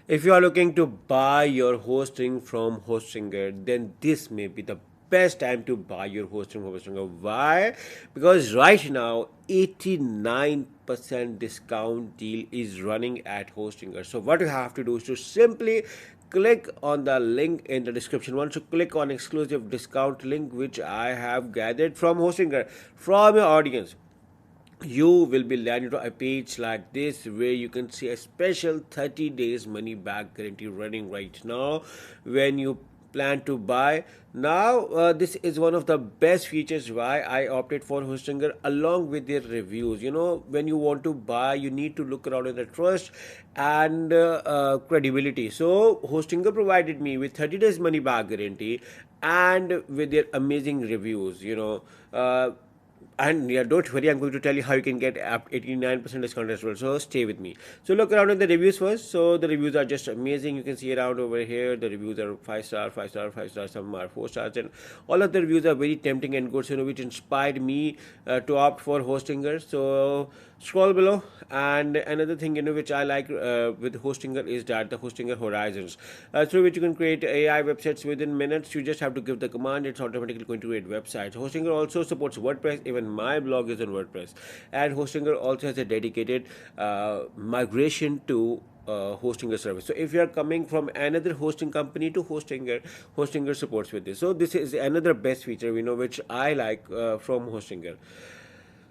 If you are looking to buy your hosting from Hostinger, then this may be the best time to buy your hosting from Hostinger. Why? Because right now, 89% discount deal is running at Hostinger. So what you have to do is to simply click on the link in the description. Once you click on exclusive discount link, which I have gathered from Hostinger, from your audience, you will be landed to a page like this where you can see a special 30 days money back guarantee running right now when you plan to buy. Now this is one of the best features why I opted for Hostinger along with their reviews. When you want to buy, you need to look around in the trust and credibility. So Hostinger provided me with 30 days money back guarantee and with their amazing reviews. And yeah, don't worry, I'm going to tell you how you can get up 89% discount as well. So stay with me. So look around at the reviews first. So the reviews are just amazing. You can see around over here. The reviews are 5 star, 5 star, 5 star. Some are 4 stars, and all of the reviews are very tempting and good. So which inspired me to opt for Hostinger. So scroll below. And another thing which I like with Hostinger is that the Hostinger Horizons, through which you can create AI websites within minutes. You just have to give the command; it's automatically going to create websites. Hostinger also supports WordPress. Even my blog is on WordPress, and Hostinger also has a dedicated migration to hosting a service. So if you are coming from another hosting company to Hostinger supports with this. So this is another best feature which I like from Hostinger.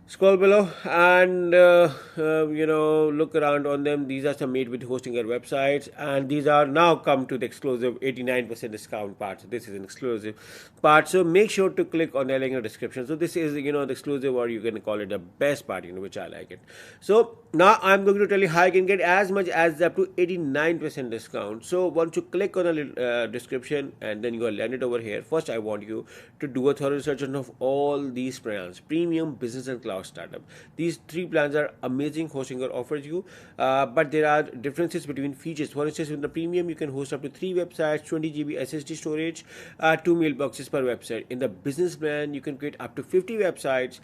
Scroll below and look around on them. These are some made with hosting our websites, and these are now come to the exclusive 89% discount part. So this is an exclusive part, so make sure to click on the link in the description. So this is the exclusive, or you can call it the best part, which I like it. So now I'm going to tell you how you can get as much as up to 89% discount. So once you click on the description and then you are landed over here, first I want you to do a thorough research of all these plans: premium, business, and cloud startup. These three plans are amazing. Hostinger offers you, but there are differences between features. For instance, with the premium, you can host up to 3 websites, 20 GB SSD storage, 2 mailboxes per website. In the business plan, you can create up to 50 websites,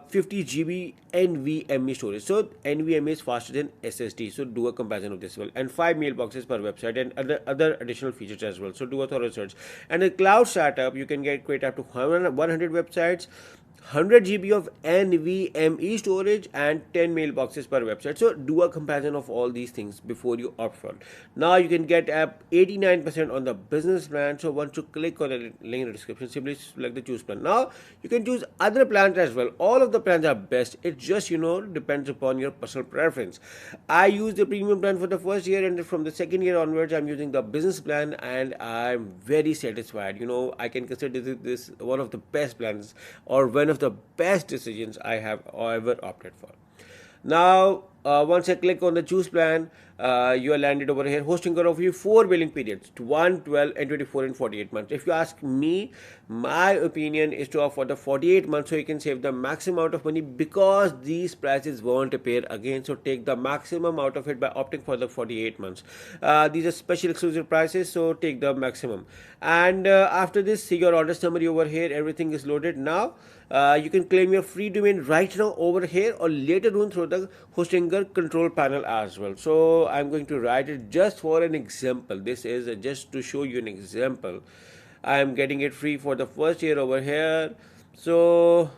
50 GB NVMe storage. So NVMe is faster than SSD. So do a comparison of this well, and 5 mailboxes per website, and other additional features as well. So do a thorough search. And the cloud startup, you can create up to 100 websites, 100 GB of NVMe storage, and 10 mailboxes per website. So do a comparison of all these things before you opt for. Now you can get up 89% on the business plan. So once you click on the link in the description, simply select the choose plan. Now you can choose other plans as well. All of the plans are best. It just depends upon your personal preference. I use the premium plan for the first year, and from the second year onwards I'm using the business plan, and I'm very satisfied. I can consider this one of the best plans, or one of the best decisions I have ever opted for. Now, once I click on the choose plan, you are landed over here. Hosting can offer you 4 billing periods: 1, 12, and 24 and 48 months. If you ask me, my opinion is to offer the 48 months, so you can save the maximum amount of money, because these prices won't appear again. So take the maximum out of it by opting for the 48 months. These are special exclusive prices, so take the maximum. And after this, see your order summary over here. Everything is loaded now. You can claim your free domain right now over here, or later on through the Hostinger control panel as well. So I'm going to write it just for an example. This is just to show you an example. I am getting it free for the first year over here. So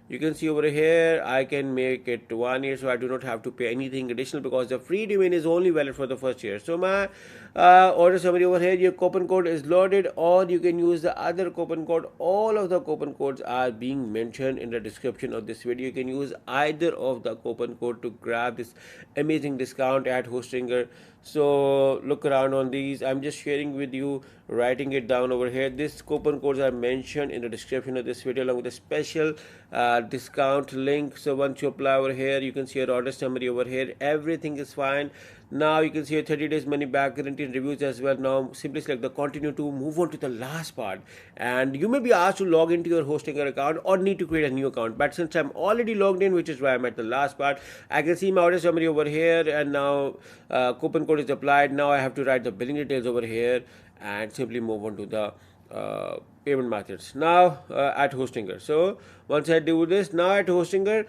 you can see over here I can make it 1 year, so I do not have to pay anything additional, because the free domain is only valid for the first year. So my order summary over here, your coupon code is loaded, or you can use the other coupon code. All of the coupon codes are being mentioned in the description of this video. You can use either of the coupon code to grab this amazing discount at Hostinger. So look around on these. I'm just sharing with you, writing it down over here. These coupon codes are mentioned in the description of this video, along with a special discount link. So once you apply over here, you can see your order summary over here. Everything is fine. Now you can see a 30 days money back guarantee and reviews as well. Now simply select the continue to move on to the last part, and you may be asked to log into your Hostinger account or need to create a new account. But since I'm already logged in, which is why I'm at the last part, I can see my order summary over here, and now coupon code is applied. Now I have to write the billing details over here and simply move on to the payment methods. Now at Hostinger. So once I do this, now at Hostinger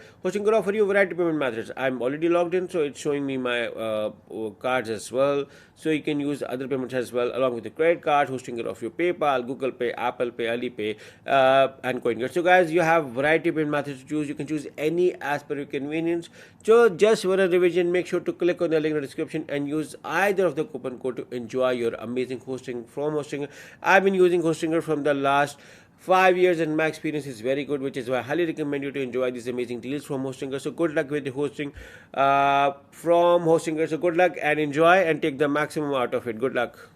offer you variety payment methods. I'm already logged in, so it's showing me my cards as well. So you can use other payments as well along with the credit card. Hostinger of your PayPal, Google Pay, Apple Pay, Alipay, and CoinGate. So guys, you have variety payment methods to choose. You can choose any as per your convenience. So just for a revision, make sure to click on the link in the description and use either of the coupon code to enjoy your amazing hosting from Hostinger. I've been using Hostinger from the last 5 years and my experience is very good, which is why I highly recommend you to enjoy these amazing deals from Hostinger. So good luck with the hosting from Hostinger. So good luck and enjoy and take the maximum out of it. Good luck.